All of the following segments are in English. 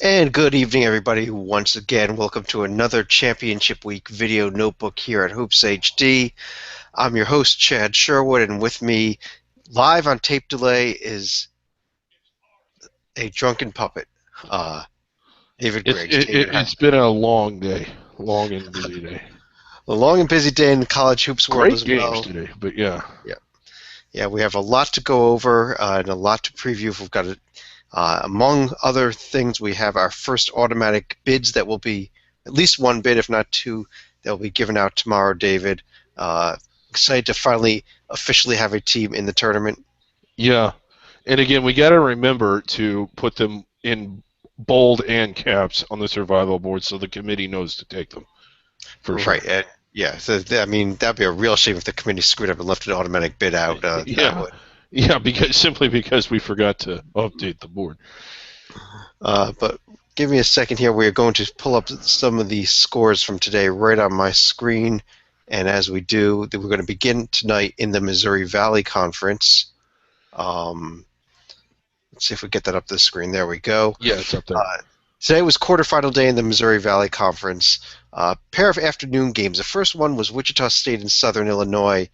And good evening, everybody. Once again, welcome to another Championship Week video notebook here at Hoops HD. I'm your host, Chad Sherwood, and with me, live on tape delay, is a drunken puppet, uh, David It's Griggs. it, David, it, it's been a long day, long and busy day. a long and busy day in the college hoops world Great as games well. today, but yeah, Yeah, yeah, we have a lot to go over and a lot to preview. We've got among other things, we have our first automatic bids that will be at least one bid, if not two, that will be given out tomorrow, David. Uh, Excited to finally officially have a team in the tournament. yeah. And again, we got to remember to put them in bold and caps on the survival board so the committee knows to take them for Right. sure. Yeah, so I mean, that'd be a real shame if the committee screwed up and left an automatic bid out. That Yeah, would. yeah, because simply because we forgot to update the board. But give me a second here. We are going to pull up some of the scores from today right on my screen. And as we do, we're going to begin tonight in the Missouri Valley Conference. Um, let's see if we get that up the screen. There we go. Yeah, it's up there. Uh, Today was quarterfinal day in the Missouri Valley Conference. Pair of afternoon games. The first one was Wichita State and Southern Illinois.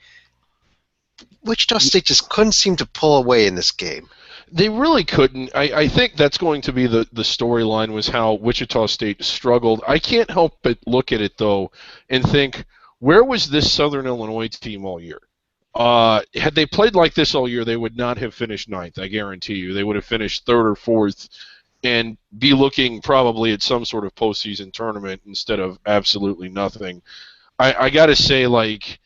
Wichita State just couldn't seem to pull away in this game. They really couldn't. I think that's going to be the storyline was how Wichita State struggled. I can't help but look at it, though, and think, where was this Southern Illinois team all year? Had they played like this all year, they would not have finished ninth, I guarantee you. They would have finished third or fourth and be looking probably at some sort of postseason tournament instead of absolutely nothing. I got to say, like,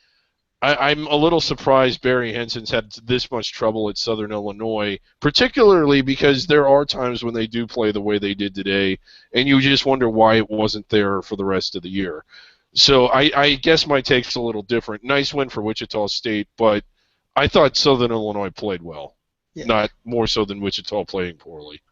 I'm a little surprised Barry Henson's had this much trouble at Southern Illinois, particularly because there are times when they do play the way they did today, and you just wonder why it wasn't there for the rest of the year. So I guess my take's a little different. Nice win for Wichita State, but I thought Southern Illinois played well, Yeah. not more so than Wichita playing poorly.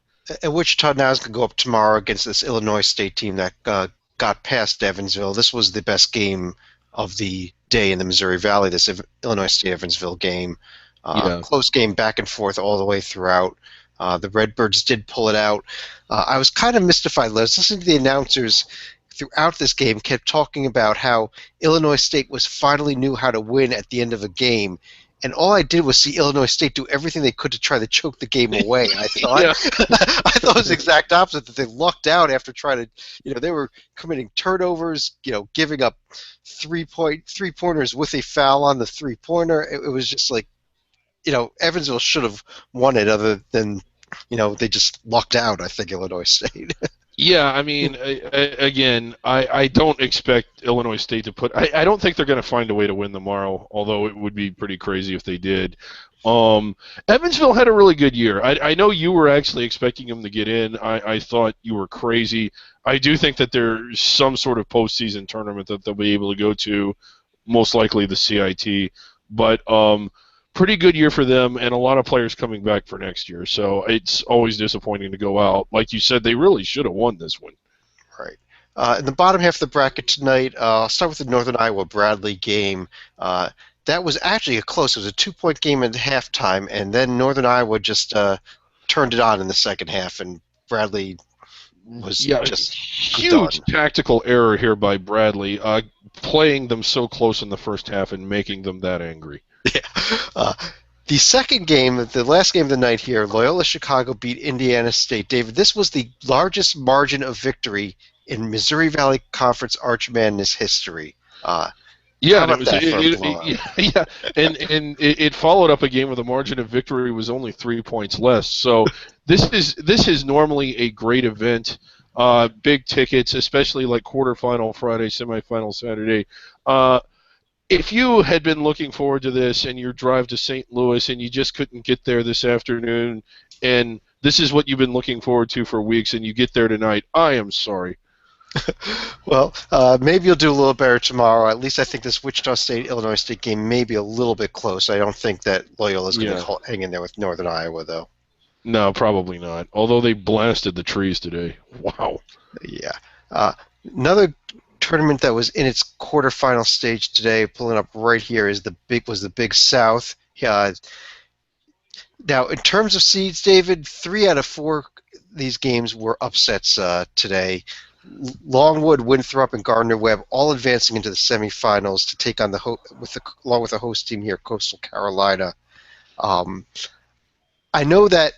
And Wichita now is going to go up tomorrow against this Illinois State team that got past Evansville. This was the best game of the day in the Missouri Valley, this Illinois State-Evansville game. Yeah. Close game back and forth all the way throughout. The Redbirds did pull it out. I was kind of mystified. I was listening to the announcers throughout this game kept talking about how Illinois State was finally knew how to win at the end of a game. And all I did was see Illinois State do everything they could to try to choke the game away. I thought, Yeah. I thought it was the exact opposite. That they lucked out after trying to, they were committing turnovers, giving up three pointers with a foul on the 3-pointer. It was just like, Evansville should have won it, other than, they just lucked out. I think Illinois State. Yeah, I mean, again, I don't expect Illinois State to put. I don't think they're going to find a way to win tomorrow, although it would be pretty crazy if they did. Evansville had a really good year. I know you were actually expecting them to get in. I thought you were crazy. I do think that there's some sort of postseason tournament that they'll be able to go to, most likely the CIT. But pretty good year for them, and a lot of players coming back for next year. So it's always disappointing to go out. Like you said, they really should have won this one. Right. In the bottom half of the bracket tonight, I'll start with the Northern Iowa Bradley game. That was actually a close. It was a 2-point game at halftime, and then Northern Iowa just turned it on in the second half, and Bradley was Yeah, just huge done. tactical error here by Bradley, playing them so close in the first half and making them that angry. Yeah. Uh, the second game, the last game of the night here, Loyola Chicago beat Indiana State. David, this was the largest margin of victory in Missouri Valley Conference Arch Madness history. Yeah, How and it about was that for a blowout? yeah, and it followed up a game where the margin of victory was only 3 points less. So this is normally a great event, big tickets, especially like quarterfinal Friday, semifinal Saturday. If you had been looking forward to this and your drive to St. Louis and you just couldn't get there this afternoon, and this is what you've been looking forward to for weeks, and you get there tonight, I am sorry. Well, maybe you'll do a little better tomorrow. At least I think this Wichita State Illinois State game may be a little bit close. I don't think that Loyola is going Yeah. to hang in there with Northern Iowa, though. No, probably not. Although they blasted the trees today. Wow. Yeah. Uh, Another tournament that was in its quarterfinal stage today, pulling up right here, was the Big South. Now, in terms of seeds, David, 3 out of 4 these games were upsets today. Longwood, Winthrop, and Gardner Webb all advancing into the semifinals to take on along with the host team here, Coastal Carolina. Um, I know that,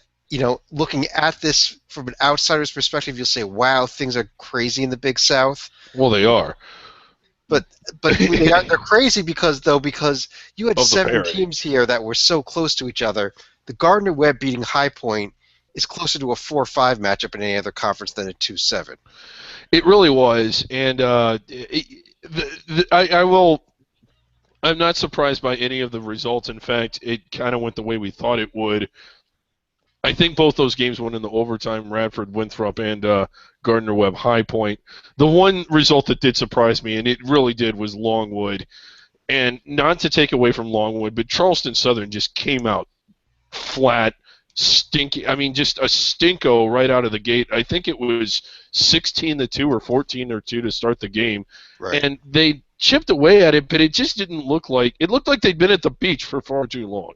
looking at this from an outsider's perspective, you'll say, "Wow, things are crazy in the Big South." Well, they are. But they're crazy because you had Of the 7 parity. teams here that were so close to each other. The Gardner Webb beating High Point is closer to a 4-5 matchup in any other conference than a 2-7. It really was, and I will. I'm not surprised by any of the results. In fact, it kind of went the way we thought it would. I think both those games went in the overtime. Radford, Winthrop, and Gardner Webb, High Point. The one result that did surprise me, and it really did, was Longwood. And not to take away from Longwood, but Charleston Southern just came out flat, stinky. I mean, just a stinko right out of the gate. I think it was 16-2 or 14-2 to start the game, Right. and they chipped away at it, but it just didn't look like it. Looked like they'd been at the beach for far too long.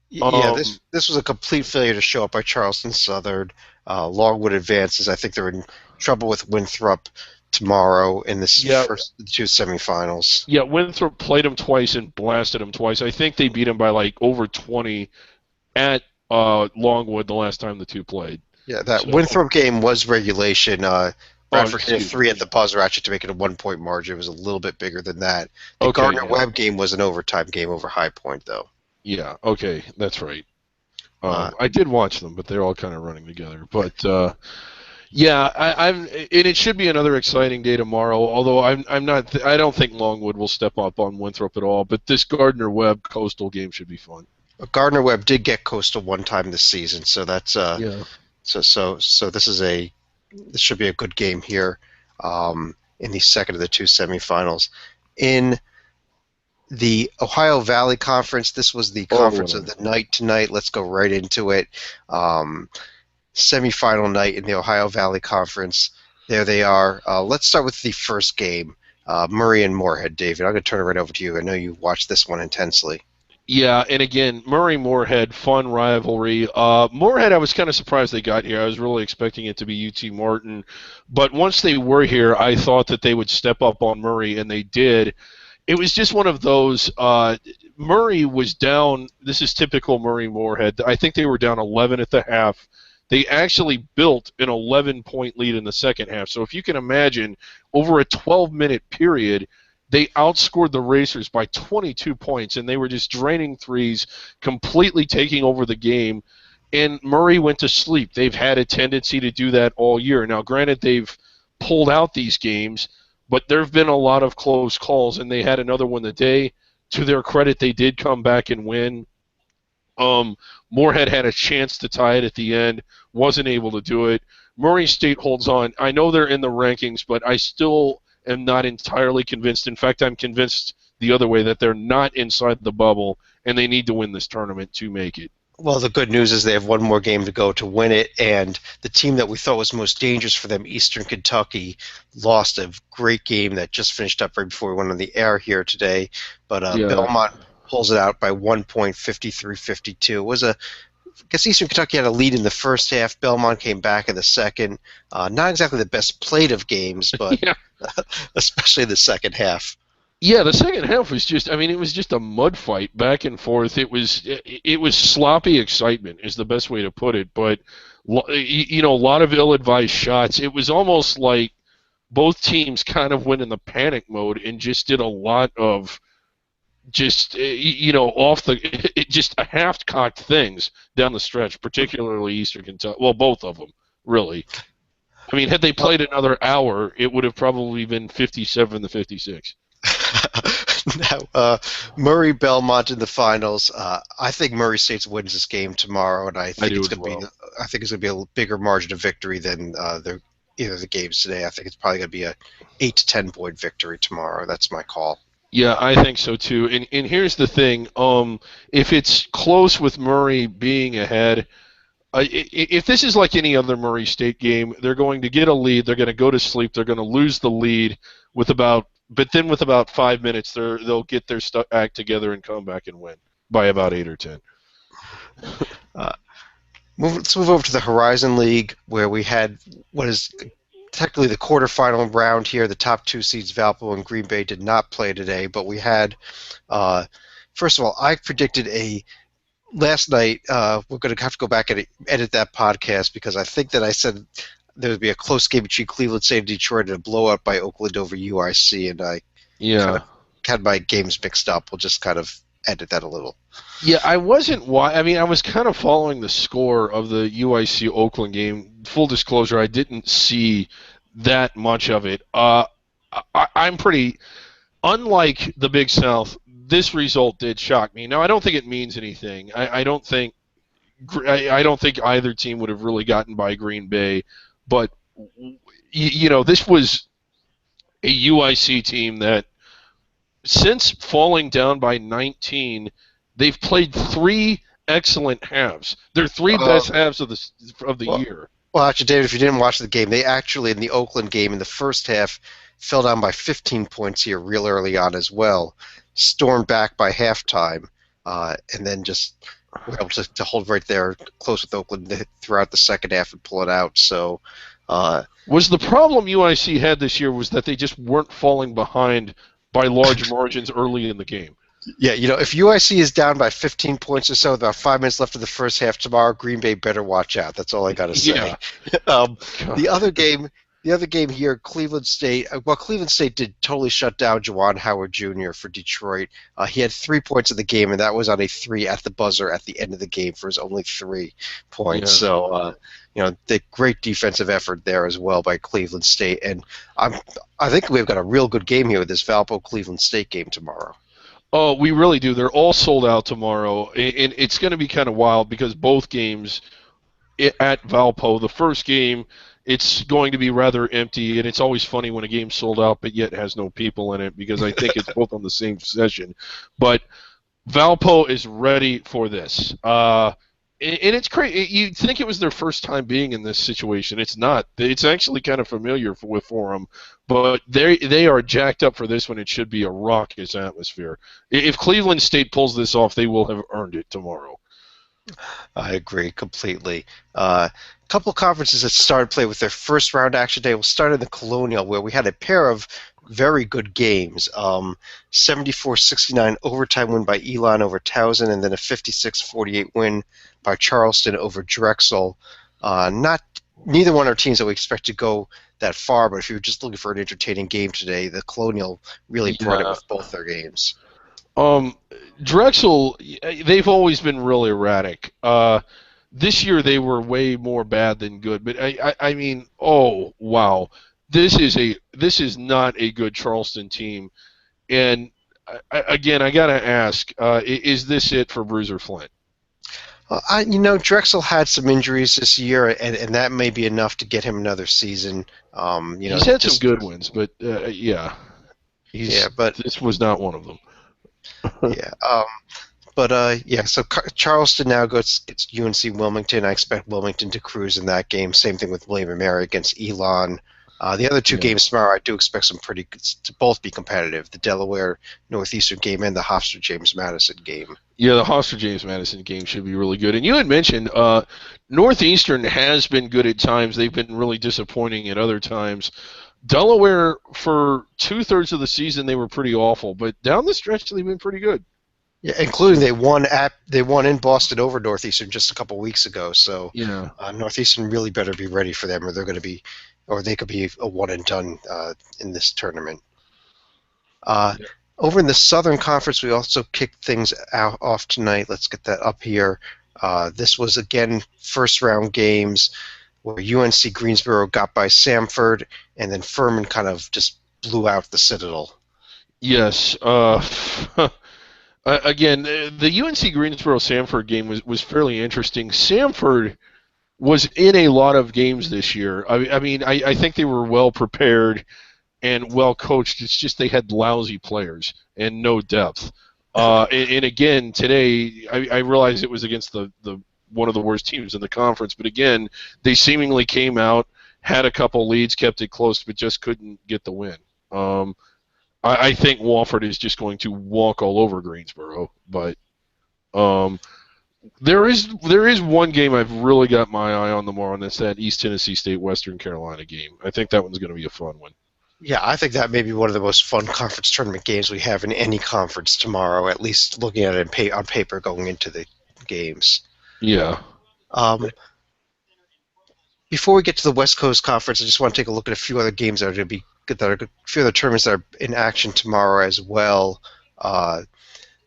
Yeah, this was a complete failure to show up by Charleston Southern. Longwood advances. I think they're in trouble with Winthrop tomorrow in this first 2 semifinals. Yeah, Winthrop played them twice and blasted them twice. I think they beat them by like over 20 at Longwood the last time the two played. Yeah, that Winthrop game was regulation. Bradford hit a 3 at the buzzer actually to make it a 1-point margin. It was a little bit bigger than that. The Gardner Webb game was an overtime game over High Point, though. Yeah, okay, that's right. I did watch them, but they're all kind of running together. But yeah, and it should be another exciting day tomorrow. Although I'm not, I don't think Longwood will step up on Winthrop at all. But this Gardner Webb Coastal game should be fun. Gardner Webb did get Coastal one time this season, so that's So this should be a good game here in the second of the 2 semifinals. In the Ohio Valley Conference, this was the conference of the night tonight. Let's go right into it. Semifinal night in the Ohio Valley Conference. There they are. Let's start with the first game, Murray and Moorhead. David, I'm going to turn it right over to you. I know you watched this one intensely. Yeah, and again, Murray-Moorhead, fun rivalry. Moorhead, I was kind of surprised they got here. I was really expecting it to be UT Martin. But once they were here, I thought that they would step up on Murray, and they did. It was just one of those. Murray was down. This is typical Murray-Moorhead. I think they were down 11 at the half. They actually built an 11-point lead in the second half. So if you can imagine, over a 12-minute period, they outscored the Racers by 22 points, and they were just draining threes, completely taking over the game. And Murray went to sleep. They've had a tendency to do that all year. Now, granted, they've pulled out these games, but there have been a lot of close calls, and they had another one today. To their credit, they did come back and win. Moorhead had a chance to tie it at the end, wasn't able to do it. Murray State holds on. I know they're in the rankings, but I still am not entirely convinced. In fact, I'm convinced the other way, that they're not inside the bubble, and they need to win this tournament to make it. Well, the good news is they have one more game to go to win it, and the team that we thought was most dangerous for them, Eastern Kentucky, lost a great game that just finished up right before we went on the air here today. But Belmont pulls it out by 1 point, 53-52. I guess Eastern Kentucky had a lead in the first half. Belmont came back in the second. Not exactly the best played of games, but especially the second half. Yeah, the second half was just, it was just a mud fight back and forth. It was sloppy excitement is the best way to put it. But, a lot of ill-advised shots. It was almost like both teams kind of went in the panic mode and just did a lot of just, just half-cocked things down the stretch, particularly Eastern Kentucky. Well, both of them, really. Had they played another hour, it would have probably been 57-56. Now, Murray Belmont in the finals. I think Murray State wins this game tomorrow, and I think it's going to be a bigger margin of victory than either of the games today. I think it's probably going to be a 8 to 10 point victory tomorrow. That's my call. Yeah, I think so too. And here's the thing: if it's close with Murray being ahead, if this is like any other Murray State game, they're going to get a lead. They're going to go to sleep. They're going to lose the lead But then with about 5 minutes, they'll get their act together and come back and win by about 8 or 10. Let's move over to the Horizon League, where we had what is technically the quarterfinal round here. The top two seeds, Valpo and Green Bay, did not play today, but we had. Uh, First of all, I predicted a last night. We're going to have to go back and edit that podcast because I think that I said there would be a close game between Cleveland State and Detroit and a blowout by Oakland over UIC, and I kind Yeah. of had my games mixed up. We'll just kind of edit that a little. Yeah, I wasn't. I mean, I was kind of following the score of the UIC Oakland game. Full disclosure, I didn't see that much of it. I'm pretty. Unlike the Big South, this result did shock me. Now, I don't think it means anything. I don't think. I don't think either team would have really gotten by Green Bay, but this was a UIC team that, since falling down by 19, they've played three excellent halves. They're three Uh, best halves of the well, year. well, actually, David, if you didn't watch the game, they actually in the Oakland game in the first half fell down by 15 points here real early on as well, stormed back by halftime, and then just were able to hold right there close with Oakland throughout the second half and pull it out. So, uh, Was the problem UIC had this year was that they just weren't falling behind by large margins early in the game. yeah, if UIC is down by 15 points or so, with about 5 minutes left of the first half tomorrow, Green Bay better watch out. That's all I got to say. Yeah. Um, the God. other game, the other game here, Cleveland State. Well, Cleveland State did totally shut down Juwan Howard Jr. for Detroit. He had 3 points in the game, and that was on a three at the buzzer at the end of the game for his only 3 points. Yeah. So, the great defensive effort there as well by Cleveland State, and I think we've got a real good game here with this Valpo Cleveland State game tomorrow. Oh, we really do. They're all sold out tomorrow, and it's going to be kind of wild because both games at Valpo, the first game, it's going to be rather empty, and it's always funny when a game's sold out but yet has no people in it because I think it's both on the same session. But Valpo is ready for this. And it's crazy. You'd think it was their first time being in this situation. It's not. It's actually kind of familiar for them, but they are jacked up for this one. It should be a raucous atmosphere. If Cleveland State pulls this off, they will have earned it tomorrow. I agree completely. A couple conferences that started play with their first round action day. We'll start in the Colonial, where we had a pair of very good games. 74-69 overtime win by Elon over Towson, and then a 56-48 win by Charleston over Drexel. Not Neither one are teams that we expect to go that far, but if you're just looking for an entertaining game today, the Colonial really brought it Yeah. with both their games. Um, Drexel, they've always been really erratic. This year they were way more bad than good. But I mean, oh wow, this is not a good Charleston team. And again, I gotta ask, is this it for Bruiser Flint? Drexel had some injuries this year, and that may be enough to get him another season. He's had some Just good ones, but yeah, yeah, but this was not one of them. yeah, yeah. So Charleston now gets UNC Wilmington. I expect Wilmington to cruise in that game. Same thing with William and Mary against Elon. The other two Yeah. games tomorrow, I do expect some pretty good to both be competitive. The Delaware Northeastern game and the Hofstra James Madison game. Yeah, the Hofstra James Madison game should be really good. And you had mentioned Northeastern has been good at times. They've been really disappointing at other times. Delaware, for 2/3 of the season, they were pretty awful, but down the stretch, they've been pretty good. Yeah, including they won in Boston over Northeastern just a couple weeks ago. So Yeah. Northeastern really better be ready for them, or they could be a one and done in this tournament. Uh, Yeah. Over in the Southern Conference, we also kicked things off tonight. Let's get that up here. This was again first round games where UNC Greensboro got by Samford, and then Furman kind of just blew out the Citadel. Yes. Again, the UNC Greensboro Samford game was fairly interesting. Samford was in a lot of games this year. I mean, I think they were well prepared and well coached. It's just they had lousy players and no depth. And again, today I realized it was against the one of the worst teams in the conference, but again, they seemingly came out, had a couple leads, kept it close, but just couldn't get the win. I think Wofford is just going to walk all over Greensboro, but There is one game I've really got my eye on tomorrow, and that's that East Tennessee State Western Carolina game. I think that one's going to be a fun one. Yeah, I think that may be one of the most fun conference tournament games we have in any conference tomorrow, at least looking at it on paper going into the games. Yeah. Um, Before we get to the West Coast Conference, I just want to take a look at a few other games that are going to be a few other tournaments that are in action tomorrow as well.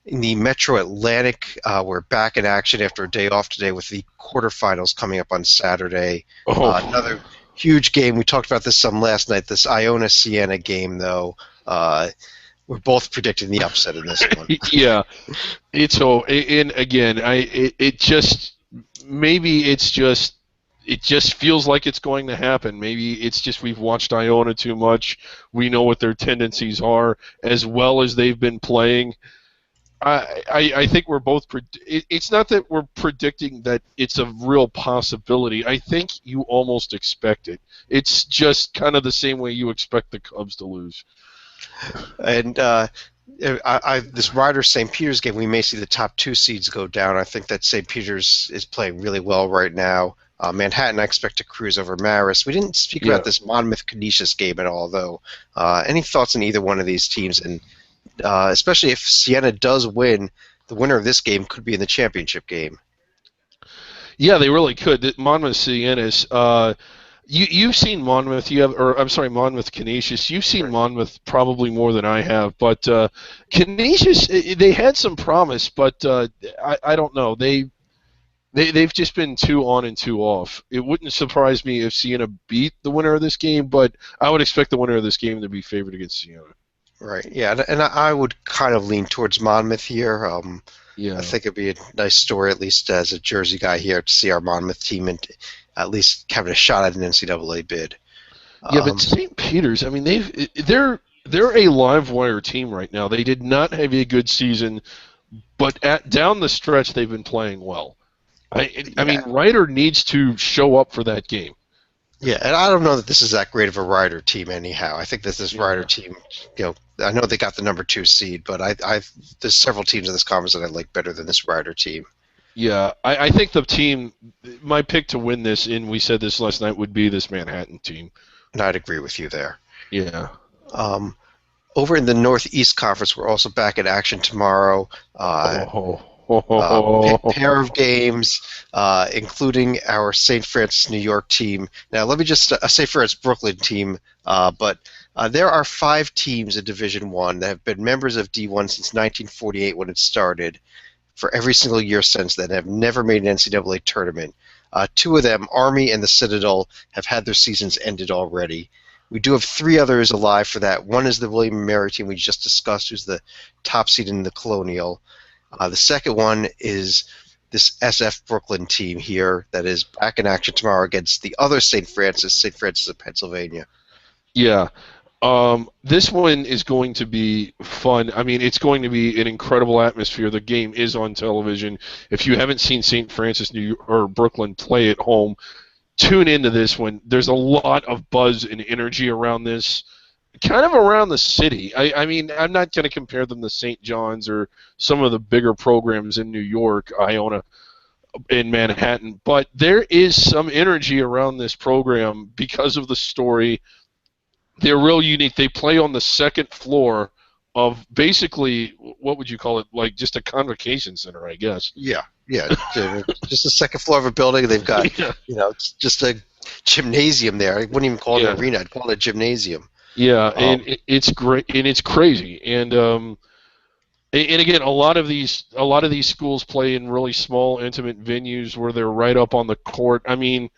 In the Metro Atlantic, we're back in action after a day off today with the quarterfinals coming up on Saturday. Another huge game. We talked about this some last night. This Iona-Siena game, though, we're both predicting the upset in this one. Yeah, and again, it just maybe it just feels like it's going to happen. Maybe it's just we've watched Iona too much. We know what their tendencies are as well as they've been playing. I think we're both. It's not that we're predicting that it's a real possibility. I think you almost expect it. It's just kind of the same way you expect the Cubs to lose. And this Riders St. Peter's game, we may see the top two seeds go down. I think that St. Peter's is playing really well right now. Manhattan, I expect to cruise over Marist. We didn't speak about this Monmouth-Canisius game at all, though. Any thoughts on either one of these teams? And especially if Siena does win, the winner of this game could be in the championship game. Yeah, they really could. Monmouth-Siena's. You've seen Monmouth. Monmouth Canisius. You've seen Monmouth probably more than I have, but Canisius, they had some promise, but I don't know. They've just been too on and too off. It wouldn't surprise me if Siena beat the winner of this game, but I would expect the winner of this game to be favored against Siena. Right. Yeah, and I would kind of lean towards Monmouth here. Yeah. I think it'd be a nice story, at least as a Jersey guy here, to see our Monmouth team and at least having a shot at an NCAA bid. Yeah, but St. Peter's, I mean, they're a live wire team right now. They did not have a good season, but down the stretch they've been playing well. I mean, Ryder needs to show up for that game. Yeah, and I don't know that this is that great of a Ryder team anyhow. I think this Ryder team, I know they got the number 2 seed, but there's several teams in this conference that I like better than this Ryder team. Yeah, I think the team, my pick to win this, and we said this last night, would be this Manhattan team. And I'd agree with you there. Yeah. Over in the Northeast Conference, we're also back in action tomorrow. Pair of games, including our St. Francis, New York team. Now, let me just say for its Brooklyn team, but there are 5 teams in Division I that have been members of D1 since 1948 when it started, for every single year since then, have never made an NCAA tournament. 2 of them, Army and the Citadel, have had their seasons ended already. We do have 3 others alive for that. One is the William & Mary team we just discussed, who's the top seed in the Colonial. The second one is this SF Brooklyn team here that is back in action tomorrow against the other St. Francis of Pennsylvania. Yeah. This one is going to be fun. I mean, it's going to be an incredible atmosphere. The game is on television. If you haven't seen St. Francis or Brooklyn play at home, tune into this one. There's a lot of buzz and energy around this. Kind of around the city. I mean, I'm not going to compare them to St. John's or some of the bigger programs in New York, Iona, in Manhattan, but there is some energy around this program because of the story. They're real unique. They play on the second floor of basically, what would you call it, like just a convocation center, I guess. Yeah. Just the second floor of a building. They've got, it's just a gymnasium there. I wouldn't even call it an arena. I'd call it a gymnasium. Yeah, and it's great, and it's crazy, and again, a lot of these schools play in really small, intimate venues where they're right up on the court. I mean,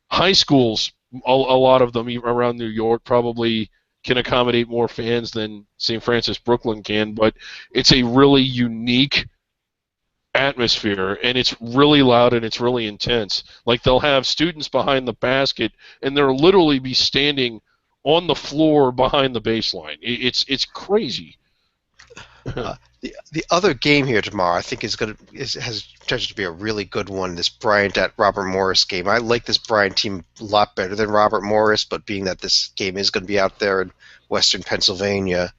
high schools, a lot of them around New York probably can accommodate more fans than St. Francis Brooklyn can, but it's a really unique atmosphere, and it's really loud and it's really intense. Like, they'll have students behind the basket, and they'll literally be standing on the floor behind the baseline. It's crazy. The other game here tomorrow, I think, has potential to be a really good one. This Bryant at Robert Morris game. I like this Bryant team a lot better than Robert Morris, but being that this game is going to be out there in Western Pennsylvania,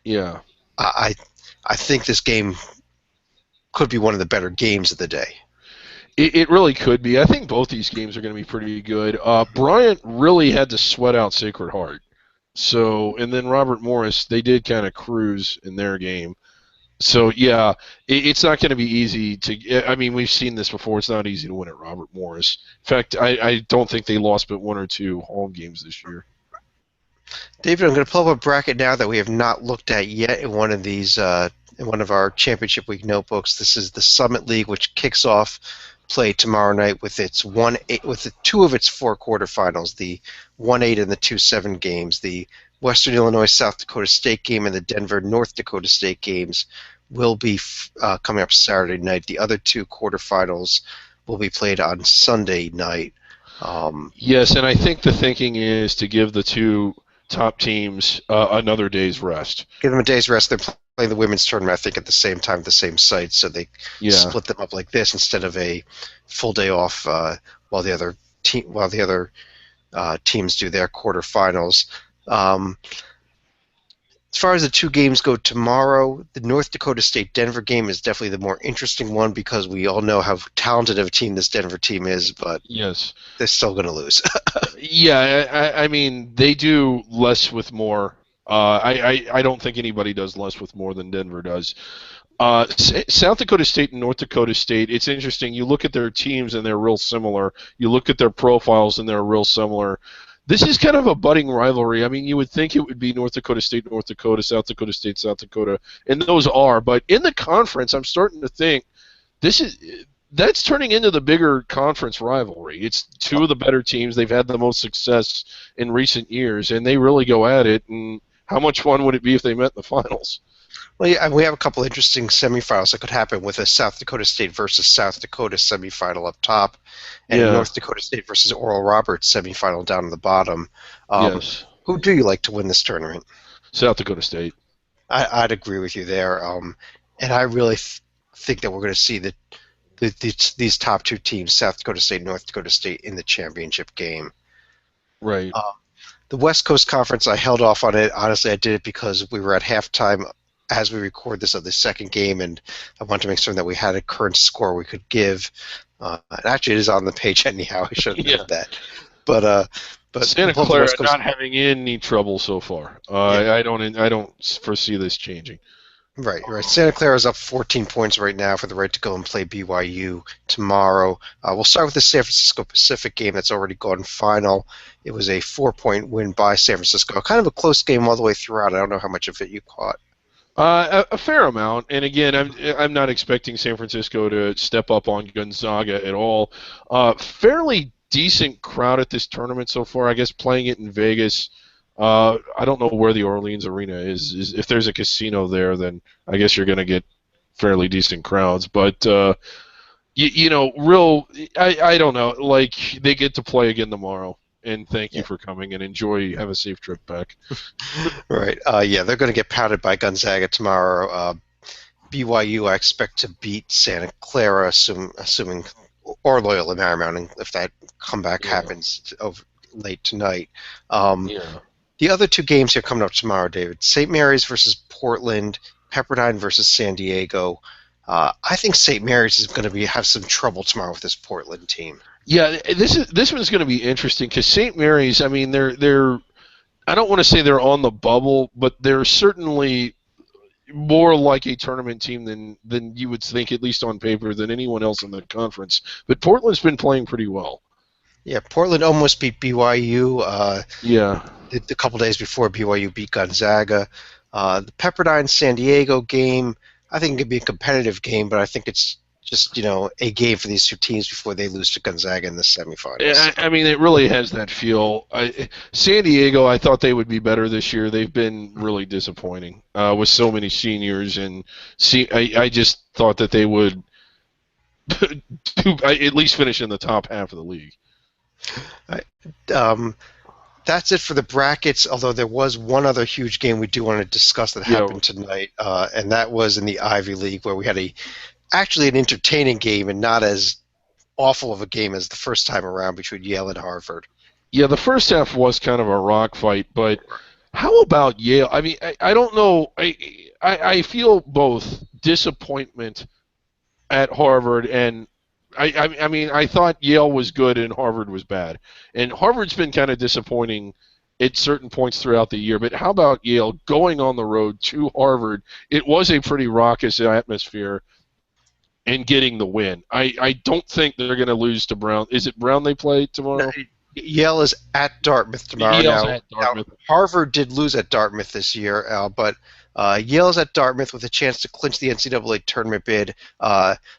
yeah, I think this game could be one of the better games of the day. It really could be. I think both these games are going to be pretty good. Bryant really had to sweat out Sacred Heart. So, and then Robert Morris, they did kind of cruise in their game. So, yeah, it's not going to be easy to. I mean, we've seen this before. It's not easy to win at Robert Morris. In fact, I don't think they lost but one or two home games this year. David, I'm going to pull up a bracket now that we have not looked at yet in one of these, in one of our Championship Week notebooks. This is the Summit League, which kicks off play tomorrow night with two of its four quarterfinals, the 1-8 and the 2-7 games. The Western Illinois South Dakota State game and the Denver North Dakota State games will be coming up Saturday night. The other two quarterfinals will be played on Sunday night. Yes, and I think the thinking is to give the two top teams another day's rest. Give them a day's rest. They're playing the women's tournament, I think, at the same time, at the same site, so they split them up like this instead of a full day off while the other teams do their quarterfinals. As far as the two games go tomorrow, the North Dakota State-Denver game is definitely the more interesting one because we all know how talented of a team this Denver team is, but yes, they're still going to lose. Yeah, I mean, they do less with more. I don't think anybody does less with more than Denver does. South Dakota State and North Dakota State, it's interesting. You look at their teams and they're real similar. You look at their profiles and they're real similar. This is kind of a budding rivalry. I mean, you would think it would be North Dakota State, North Dakota, South Dakota State, South Dakota, and those are. But in the conference, I'm starting to think that's turning into the bigger conference rivalry. It's two of the better teams. They've had the most success in recent years, and they really go at it. And how much fun would it be if they met in the finals? Well, yeah, we have a couple interesting semifinals that could happen with a South Dakota State versus South Dakota semifinal up top, and a North Dakota State versus Oral Roberts semifinal down at the bottom. Yes. Who do you like to win this tournament? South Dakota State. I'd agree with you there, and I really think that we're going to see these top two teams, South Dakota State and North Dakota State, in the championship game. Right. The West Coast Conference, I held off on it. Honestly, I did it because we were at halftime as we record this of the second game, and I wanted to make sure that we had a current score we could give. Actually, it is on the page anyhow. I should have known that. But Santa Clara not having any trouble so far. I don't foresee this changing. Right. Santa Clara is up 14 points right now for the right to go and play BYU tomorrow. We'll start with the San Francisco Pacific game that's already gone final. It was a 4-point win by San Francisco. Kind of a close game all the way throughout. I don't know how much of it you caught. A fair amount, and again, I'm not expecting San Francisco to step up on Gonzaga at all. Fairly decent crowd at this tournament so far. I guess playing it in Vegas. I don't know where the Orleans Arena is. If there's a casino there, then I guess you're going to get fairly decent crowds. But I don't know. Like, they get to play again tomorrow. And thank you for coming, and enjoy. Have a safe trip back. Right. They're going to get pounded by Gonzaga tomorrow. BYU, I expect to beat Santa Clara, assuming, or Loyola Marymount, if that comeback happens late tonight. The other two games here coming up tomorrow, David: St. Mary's versus Portland, Pepperdine versus San Diego. I think St. Mary's is going to have some trouble tomorrow with this Portland team. Yeah, this one's going to be interesting because St. Mary's. I mean, they're. I don't want to say they're on the bubble, but they're certainly more like a tournament team than you would think, at least on paper, than anyone else in the conference. But Portland's been playing pretty well. Yeah, Portland almost beat BYU. A couple days before BYU beat Gonzaga. The Pepperdine San Diego game, I think it could be a competitive game, but I think it's just a game for these two teams before they lose to Gonzaga in the semifinals. Yeah, I mean, it really has that feel. San Diego, I thought they would be better this year. They've been really disappointing with so many seniors, and I just thought that they would at least finish in the top half of the league. That's it for the brackets, although there was one other huge game we do want to discuss that happened tonight, and that was in the Ivy League, where we had actually an entertaining game and not as awful of a game as the first time around between Yale and Harvard. Yeah, the first half was kind of a rock fight, but how about Yale? I mean, I don't know. I feel both disappointment at Harvard, and I mean, I thought Yale was good and Harvard was bad. And Harvard's been kind of disappointing at certain points throughout the year. But how about Yale going on the road to Harvard? It was a pretty raucous atmosphere and getting the win. I don't think they're going to lose to Brown. Is it Brown they play No, tomorrow? Yale is at Dartmouth tomorrow. Yale's Now, at Dartmouth. Harvard did lose at Dartmouth this year, but Yale is at Dartmouth with a chance to clinch the NCAA tournament bid.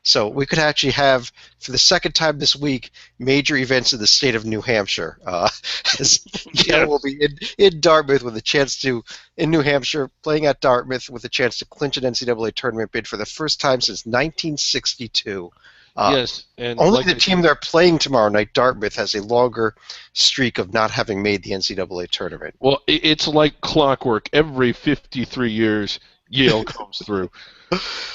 So we could actually have, for the second time this week, major events in the state of New Hampshire. As Yale will be in Dartmouth with a chance to, in New Hampshire, playing at Dartmouth with a chance to clinch an NCAA tournament bid for the first time since 1962. Yes, and Only like the team they're playing tomorrow night, Dartmouth, has a longer streak of not having made the NCAA tournament. Well, it's like clockwork. Every 53 years, Yale comes through.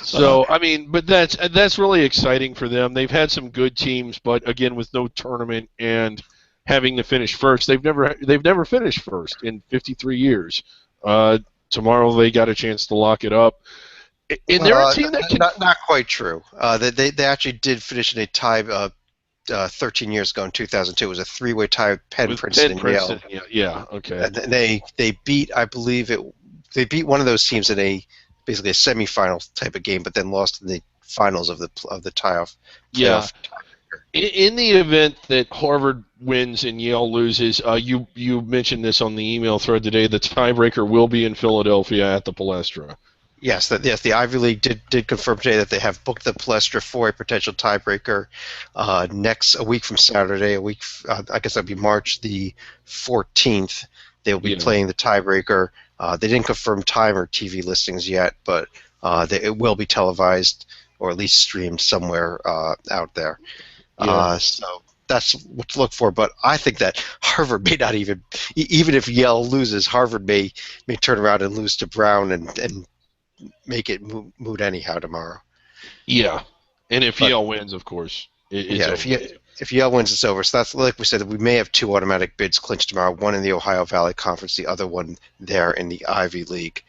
So I mean, but that's really exciting for them. They've had some good teams, but again, with no tournament and having to finish first, they've never finished first in 53 years. Tomorrow they got a chance to lock it up. And they're a team that can... not quite true. They actually did finish in a tie 13 years ago in 2002. It was a three-way tie with Penn, Princeton, and Yale. Yeah, okay. And they beat, I believe they beat one of those teams in basically a semifinal type of game, but then lost in the finals of the tie-off. Yeah. In the event that Harvard wins and Yale loses, you mentioned this on the email thread today. The tiebreaker will be in Philadelphia at the Palestra. Yes, the Ivy League did confirm today that they have booked the Palestra for a potential tiebreaker a week from Saturday. I guess that'd be March the 14th. They'll be playing the tiebreaker. They didn't confirm time or TV listings yet, but it will be televised or at least streamed somewhere out there. Yeah. So that's what to look for. But I think that Harvard may not even if Yale loses, Harvard may turn around and lose to Brown and make it moot anyhow tomorrow. Yeah, and if Yale wins, of course, it's over. If Yale wins, it's over. So that's, like we said, we may have two automatic bids clinched tomorrow, one in the Ohio Valley Conference, the other one there in the Ivy League.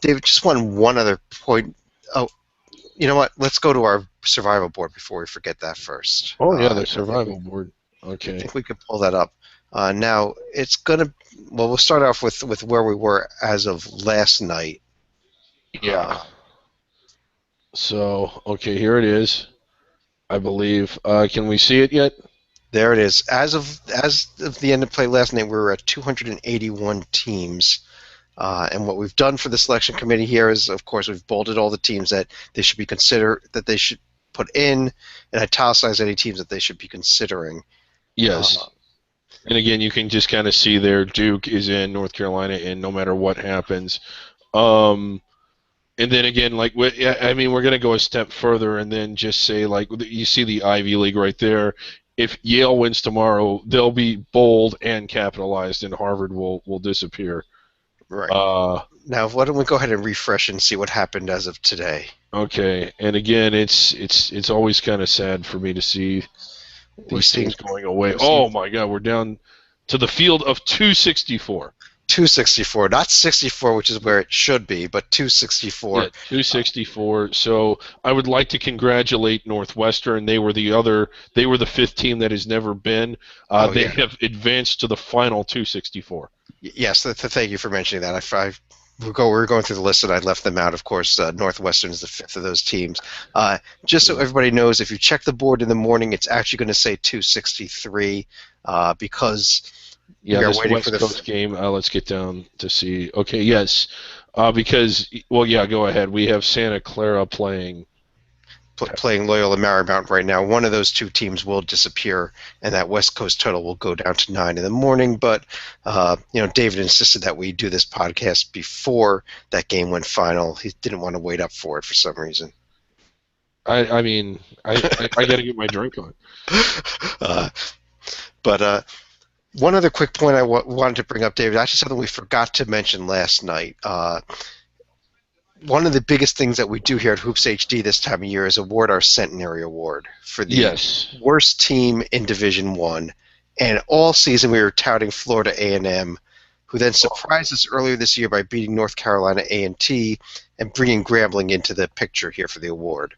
David, just one other point. Oh, you know what? Let's go to our survival board before we forget that first. Oh, yeah, the survival board. Okay. I think we could pull that up. Now, it's going to... Well, we'll start off with where we were as of last night. Yeah. So, okay, here it is. I believe. Can we see it yet? There it is. As of the end of play last night, we were at 281 teams. And what we've done for the selection committee here is, of course, we've bolded all the teams that they should be that they should put in, and italicized any teams that they should be considering. Yes. And again, you can just kind of see there, Duke is in, North Carolina in, no matter what happens. And then again, like, I mean, we're going to go a step further and then just say, like, you see the Ivy League right there. If Yale wins tomorrow, they'll be bold and capitalized, and Harvard will disappear. Right. Now, why don't we go ahead and refresh and see what happened as of today? Okay. And again, it's always kind of sad for me to see these things going away. Oh my God, we're down to the field of 264. 264, not 64, which is where it should be, but 264. Yeah, 264. So I would like to congratulate Northwestern. They were the fifth team that has never been. They have advanced to the final 264. Yes, thank you for mentioning that. We were going through the list and I left them out. Of course, Northwestern is the fifth of those teams. Just so everybody knows, if you check the board in the morning, it's actually going to say 263 because... Yeah, this West Coast game, let's get down to see. Okay, yes, because, well, yeah, go ahead. We have Santa Clara playing Loyola Marymount right now. One of those two teams will disappear, and that West Coast total will go down to 9 in the morning. But, David insisted that we do this podcast before that game went final. He didn't want to wait up for it for some reason. I mean, I got to get my drink on. One other quick point I wanted to bring up, David, actually something we forgot to mention last night. One of the biggest things that we do here at Hoops HD this time of year is award our Centenary Award for the worst team in Division I. And all season we were touting Florida A&M, who then surprised us earlier this year by beating North Carolina A&T and bringing Grambling into the picture here for the award.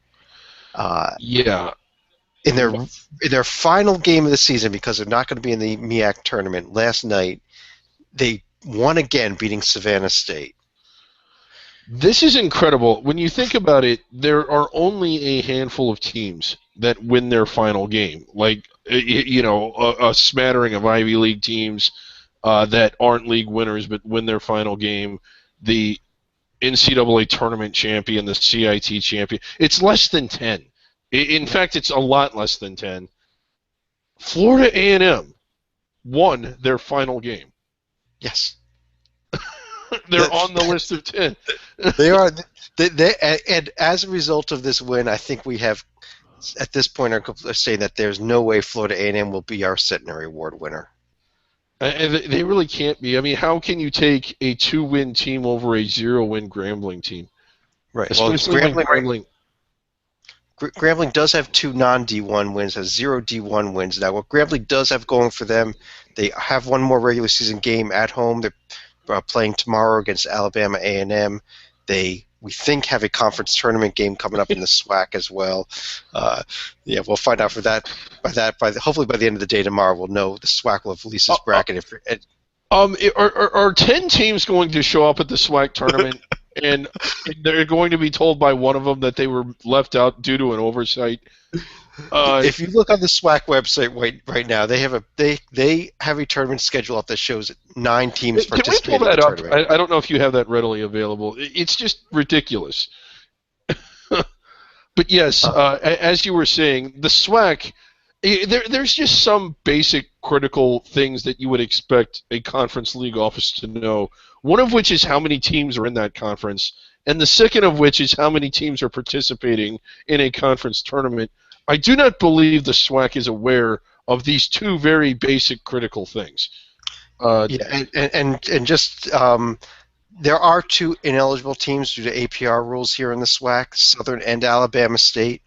Yeah. In their final game of the season, because they're not going to be in the MEAC tournament, last night they won again, beating Savannah State. This is incredible. When you think about it, there are only a handful of teams that win their final game. Like, a smattering of Ivy League teams that aren't league winners but win their final game. The NCAA tournament champion, the CIT champion. It's less than 10. In fact, it's a lot less than 10. Florida A&M won their final game. Yes. They're on the list of 10. They are. And as a result of this win, I think we have, at this point, are saying that there's no way Florida A&M will be our Centenary Award winner. And they really can't be. I mean, how can you take a 2-win team over a 0-win Grambling team? Right. Especially Grambling does have 2 non-D1 wins, has 0 D1 wins. Now, what Grambling does have going for them, they have one more regular season game at home. They're playing tomorrow against Alabama A&M. We think, have a conference tournament game coming up in the SWAC as well. We'll find out hopefully by the end of the day tomorrow, we'll know the SWAC will have released its bracket. Are 10 teams going to show up at the SWAC tournament, and they're going to be told by one of them that they were left out due to an oversight? If you look on the SWAC website right now, they have a tournament schedule up that shows 9 teams participating. Can we pull that up? I don't know if you have that readily available. It's just ridiculous. But yes, as you were saying, the SWAC, there's just some basic critical things that you would expect a conference league office to know. One of which is how many teams are in that conference, and the second of which is how many teams are participating in a conference tournament. I do not believe the SWAC is aware of these 2 very basic critical things. There are 2 ineligible teams due to APR rules here in the SWAC, Southern and Alabama State.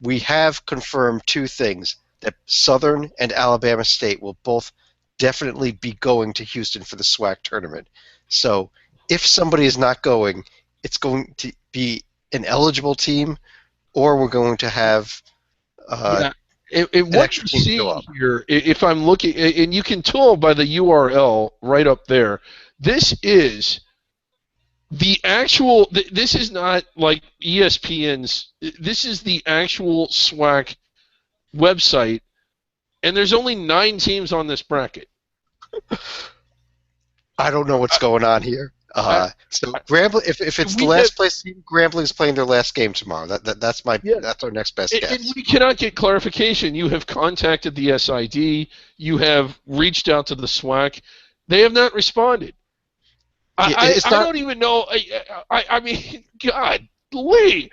We have confirmed 2 things, that Southern and Alabama State will both definitely be going to Houston for the SWAC tournament. So if somebody is not going, it's going to be an eligible team, or we're going to have what you see here, if I'm looking, and you can tell by the URL right up there, this is the actual, this is not like ESPN's, this is the actual SWAC website, and there's only 9 teams on this bracket. I don't know what's going on here. So Grambling, if it's the last place team, Grambling's playing their last game tomorrow. That's our next best guess. And we cannot get clarification. You have contacted the SID. You have reached out to the SWAC. They have not responded. I don't even know. I mean, God, Lee.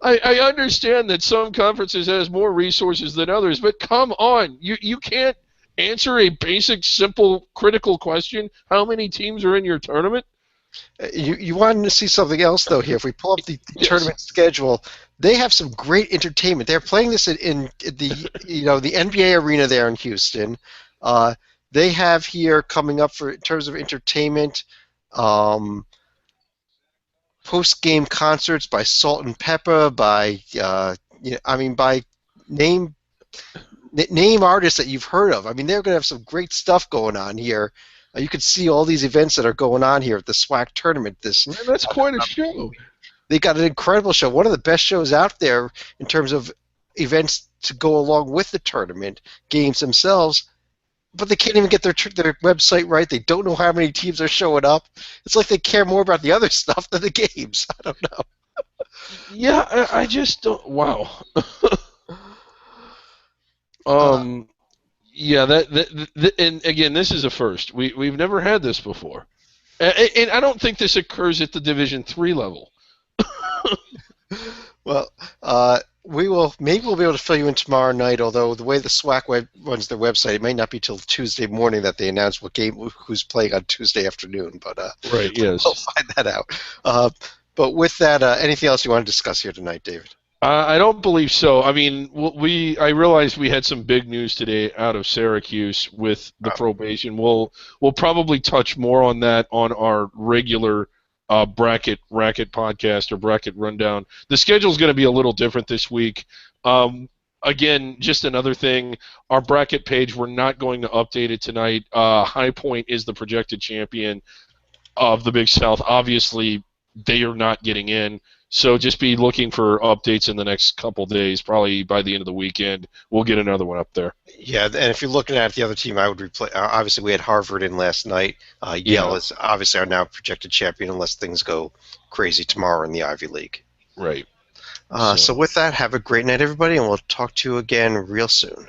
I understand that some conferences has more resources than others, but come on, you can't answer a basic, simple, critical question. How many teams are in your tournament? You wanted to see something else, though, here. If we pull up the tournament schedule, they have some great entertainment. They're playing this in the the NBA arena there in Houston. They have here coming up in terms of entertainment, post-game concerts by Salt and Pepper, by by name artists that you've heard of. I mean, they're going to have some great stuff going on here. You can see all these events that are going on here at the SWAC tournament. That's quite a show. They got an incredible show. One of the best shows out there in terms of events to go along with the tournament, games themselves. But they can't even get their website right. They don't know how many teams are showing up. It's like they care more about the other stuff than the games. I don't know. Yeah, I just don't. Wow. And again, this is a first. We've never had this before, and I don't think this occurs at the Division III level. Well, maybe we'll be able to fill you in tomorrow night. Although the way the SWAC runs their website, it may not be till Tuesday morning that they announce who's playing on Tuesday afternoon. But right, yes, we'll find that out. But with that, anything else you want to discuss here tonight, David? I don't believe so. I mean, I realized we had some big news today out of Syracuse with the probation. We'll probably touch more on that on our regular bracket podcast or bracket rundown. The schedule is going to be a little different this week. Again, just another thing, our bracket page, we're not going to update it tonight. High Point is the projected champion of the Big South. Obviously, they are not getting in, so just be looking for updates in the next couple days. Probably by the end of the weekend, we'll get another one up there. Yeah, and if you're looking at the other team, I would replace. Obviously, we had Harvard in last night. Yale is obviously our now projected champion, unless things go crazy tomorrow in the Ivy League. Right. So with that, have a great night, everybody, and we'll talk to you again real soon.